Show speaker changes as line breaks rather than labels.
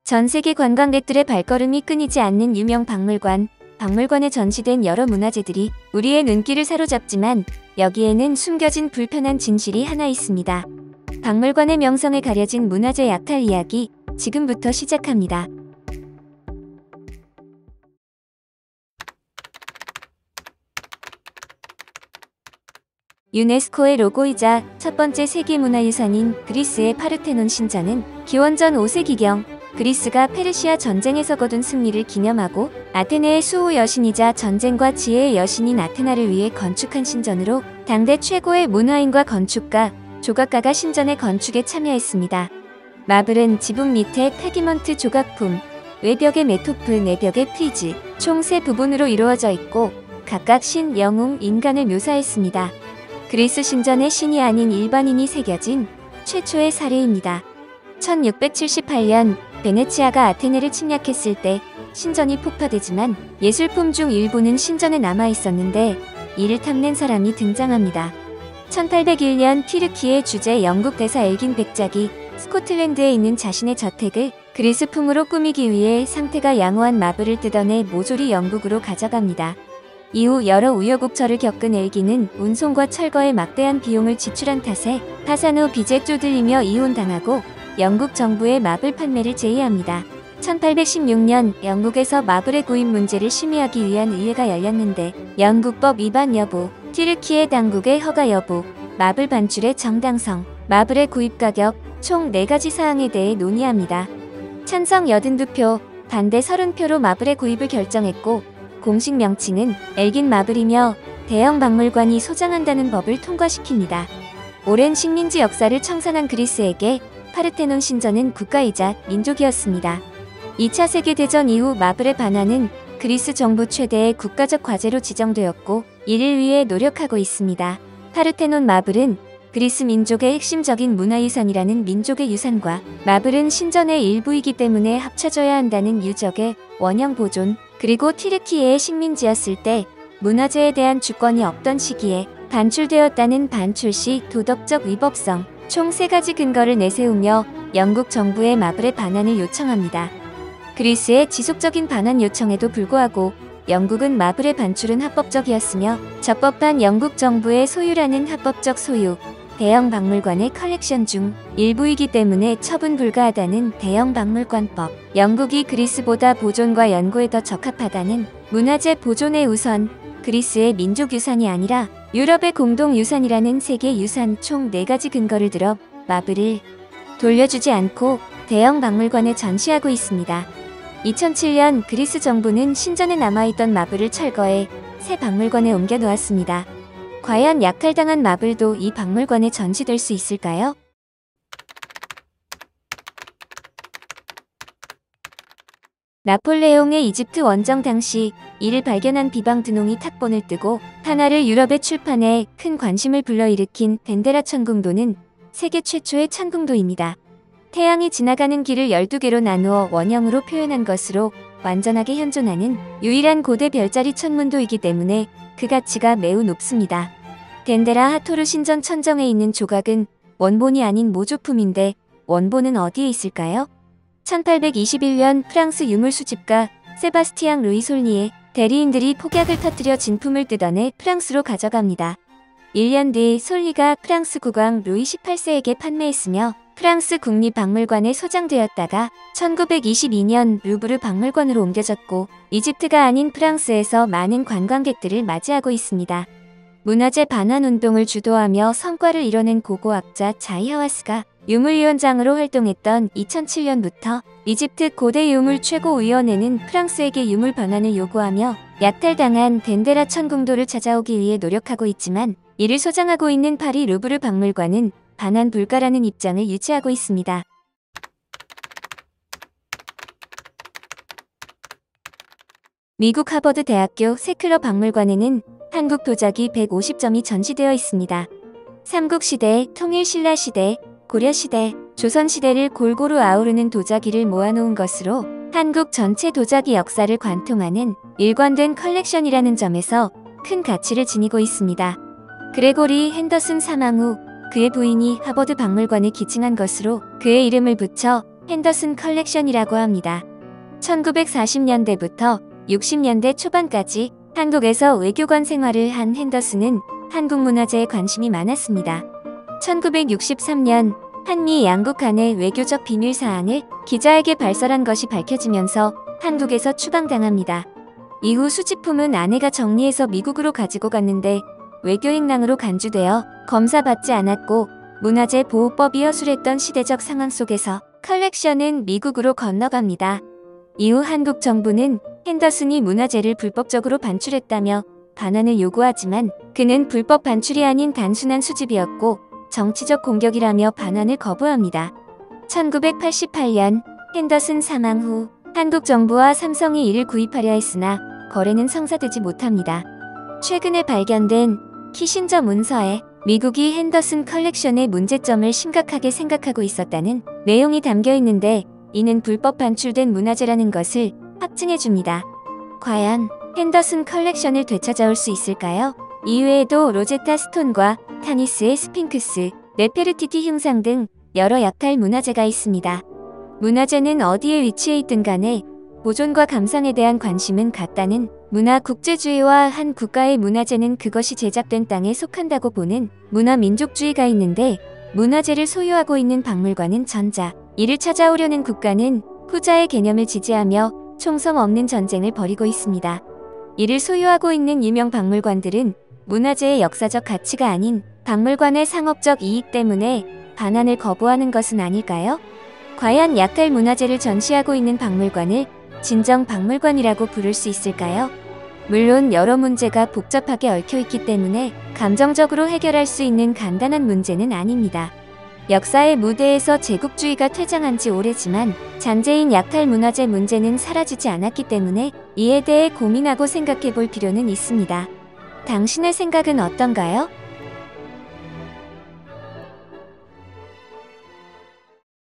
전 세계 관광객들의 발걸음이 끊이지 않는 유명 박물관, 박물관에 전시된 여러 문화재들이 우리의 눈길을 사로잡지만 여기에는 숨겨진 불편한 진실이 하나 있습니다. 박물관의 명성에 가려진 문화재 약탈 이야기, 지금부터 시작합니다. 유네스코의 로고이자 첫 번째 세계문화유산인 그리스의 파르테논 신전은 기원전 5세기경 그리스가 페르시아 전쟁에서 거둔 승리를 기념하고 아테네의 수호 여신이자 전쟁과 지혜의 여신인 아테나를 위해 건축한 신전으로 당대 최고의 문화인과 건축가, 조각가가 신전의 건축에 참여했습니다. 마블은 지붕 밑에 페기먼트 조각품, 외벽의 메토프, 내벽의 프리즈, 총 3부분으로 이루어져 있고 각각 신, 영웅, 인간을 묘사했습니다. 그리스 신전의 신이 아닌 일반인이 새겨진 최초의 사례입니다. 1678년 베네치아가 아테네를 침략했을 때 신전이 폭파되지만 예술품 중 일부는 신전에 남아있었는데 이를 탐낸 사람이 등장합니다. 1801년 튀르키예 주재 영국 대사 엘긴 백작이 스코틀랜드에 있는 자신의 저택을 그리스풍으로 꾸미기 위해 상태가 양호한 마블을 뜯어내 모조리 영국으로 가져갑니다. 이후 여러 우여곡절을 겪은 엘긴은 운송과 철거에 막대한 비용을 지출한 탓에 파산 후 빚에 쪼들리며 이혼당하고 영국 정부의 마블 판매를 제의합니다. 1816년 영국에서 마블의 구입 문제를 심의하기 위한 의회가 열렸는데 영국법 위반 여부, 튀르키예 당국의 허가 여부, 마블 반출의 정당성, 마블의 구입 가격 총 4가지 사항에 대해 논의합니다. 찬성 82표, 반대 30표로 마블의 구입을 결정했고 공식 명칭은 엘긴 마블이며 대형 박물관이 소장한다는 법을 통과시킵니다. 오랜 식민지 역사를 청산한 그리스에게 파르테논 신전은 국가이자 민족이었습니다. 2차 세계대전 이후 마블의 반환은 그리스 정부 최대의 국가적 과제로 지정되었고 이를 위해 노력하고 있습니다. 파르테논 마블은 그리스 민족의 핵심적인 문화유산이라는 민족의 유산과 마블은 신전의 일부이기 때문에 합쳐져야 한다는 유적의 원형 보존, 그리고 튀르키예의 식민지였을 때 문화재에 대한 주권이 없던 시기에 반출되었다는 반출 시 도덕적 위법성, 총 3가지 근거를 내세우며 영국 정부의 마블의 반환을 요청합니다. 그리스의 지속적인 반환 요청에도 불구하고 영국은 마블의 반출은 합법적이었으며 적법한 영국 정부의 소유라는 합법적 소유, 대형 박물관의 컬렉션 중 일부이기 때문에 처분 불가하다는 대형 박물관법, 영국이 그리스보다 보존과 연구에 더 적합하다는 문화재 보존의 우선, 그리스의 민족유산이 아니라 유럽의 공동유산이라는 세계유산 총 4가지 근거를 들어 마블을 돌려주지 않고 대형 박물관에 전시하고 있습니다. 2007년 그리스 정부는 신전에 남아있던 마블을 철거해 새 박물관에 옮겨 놓았습니다. 과연 약탈당한 마블도 이 박물관에 전시될 수 있을까요? 나폴레옹의 이집트 원정 당시 이를 발견한 비방 드농이 탁본을 뜨고 하나를 유럽에 출판해 큰 관심을 불러일으킨 벤데라 천궁도는 세계 최초의 천궁도입니다. 태양이 지나가는 길을 12개로 나누어 원형으로 표현한 것으로 완전하게 현존하는 유일한 고대 별자리 천문도이기 때문에 그 가치가 매우 높습니다. 덴데라 하토르 신전 천정에 있는 조각은 원본이 아닌 모조품인데 원본은 어디에 있을까요? 1821년 프랑스 유물 수집가 세바스티앙 루이 솔니의 대리인들이 폭약을 터뜨려 진품을 뜯어내 프랑스로 가져갑니다. 1년 뒤 솔니가 프랑스 국왕 루이 18세에게 판매했으며 프랑스 국립박물관에 소장되었다가 1922년 루브르 박물관으로 옮겨졌고 이집트가 아닌 프랑스에서 많은 관광객들을 맞이하고 있습니다. 문화재 반환 운동을 주도하며 성과를 이뤄낸 고고학자 자이 하와스가 유물위원장으로 활동했던 2007년부터 이집트 고대 유물 최고위원회는 프랑스에게 유물 반환을 요구하며 약탈당한 덴데라 천궁도를 찾아오기 위해 노력하고 있지만 이를 소장하고 있는 파리 루브르 박물관은 반환 불가라는 입장을 유지하고 있습니다. 미국 하버드 대학교 세클러 박물관에는 한국 도자기 150점이 전시되어 있습니다. 삼국시대, 통일신라시대, 고려시대, 조선시대를 골고루 아우르는 도자기를 모아놓은 것으로 한국 전체 도자기 역사를 관통하는 일관된 컬렉션이라는 점에서 큰 가치를 지니고 있습니다. 그레고리 핸더슨 사망 후 그의 부인이 하버드 박물관에 기증한 것으로 그의 이름을 붙여 핸더슨 컬렉션이라고 합니다. 1940년대부터 60년대 초반까지 한국에서 외교관 생활을 한 핸더슨은 한국 문화재에 관심이 많았습니다. 1963년 한미 양국 간의 외교적 비밀 사항을 기자에게 발설한 것이 밝혀지면서 한국에서 추방당합니다. 이후 수집품은 아내가 정리해서 미국으로 가지고 갔는데 외교행랑으로 간주되어 검사받지 않았고 문화재 보호법이 허술했던 시대적 상황 속에서 컬렉션은 미국으로 건너갑니다. 이후 한국 정부는 핸더슨이 문화재를 불법적으로 반출했다며 반환을 요구하지만 그는 불법 반출이 아닌 단순한 수집이었고 정치적 공격이라며 반환을 거부합니다. 1988년 핸더슨 사망 후 한국 정부와 삼성이 이를 구입하려 했으나 거래는 성사되지 못합니다. 최근에 발견된 키신저 문서에 미국이 핸더슨 컬렉션의 문제점을 심각하게 생각하고 있었다는 내용이 담겨 있는데 이는 불법 반출된 문화재라는 것을 확증해줍니다. 과연 핸더슨 컬렉션을 되찾아올 수 있을까요? 이외에도 로제타 스톤과 타니스의 스핑크스, 네페르티티 흉상 등 여러 약탈 문화재가 있습니다. 문화재는 어디에 위치해 있든 간에 보존과 감상에 대한 관심은 같다는 문화 국제주의와 한 국가의 문화재는 그것이 제작된 땅에 속한다고 보는 문화 민족주의가 있는데 문화재를 소유하고 있는 박물관은 전자, 이를 찾아오려는 국가는 후자의 개념을 지지하며 총성 없는 전쟁을 벌이고 있습니다. 이를 소유하고 있는 유명 박물관들은 문화재의 역사적 가치가 아닌 박물관의 상업적 이익 때문에 반환을 거부하는 것은 아닐까요? 과연 약탈 문화재를 전시하고 있는 박물관을 진정 박물관이라고 부를 수 있을까요? 물론 여러 문제가 복잡하게 얽혀있기 때문에 감정적으로 해결할 수 있는 간단한 문제는 아닙니다. 역사의 무대에서 제국주의가 퇴장한 지 오래지만 잔재인 약탈 문화재 문제는 사라지지 않았기 때문에 이에 대해 고민하고 생각해 볼 필요는 있습니다. 당신의 생각은 어떤가요?